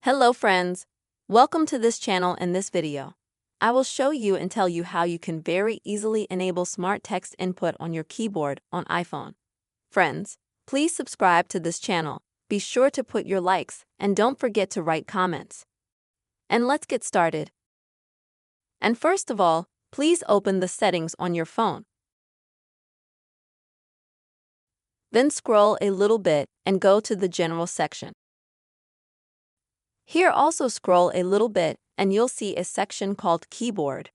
Hello friends, welcome to this channel. In this video, I will show you and tell you how you can very easily enable smart text input on your keyboard on iPhone. Friends, please subscribe to this channel, be sure to put your likes, and don't forget to write comments. And let's get started. And first of all, please open the settings on your phone. Then scroll a little bit and go to the General section. Here also scroll a little bit and you'll see a section called Keyboard.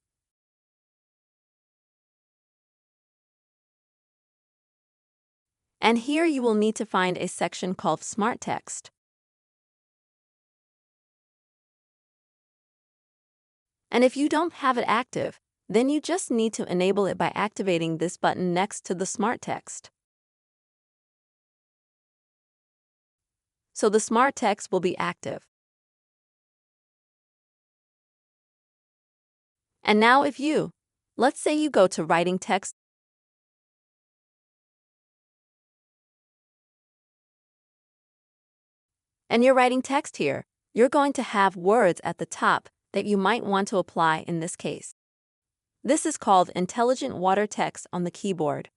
And here you will need to find a section called Smart Text. And if you don't have it active, then you just need to enable it by activating this button next to the Smart Text. So the Smart Text will be active. And now let's say you go to writing text, and you're writing text here, you're going to have words at the top that you might want to apply in this case. This is called Intelligent Water Text on the keyboard.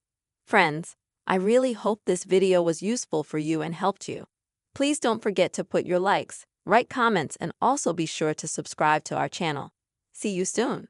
Friends, I really hope this video was useful for you and helped you. Please don't forget to put your likes, write comments, and also be sure to subscribe to our channel. See you soon.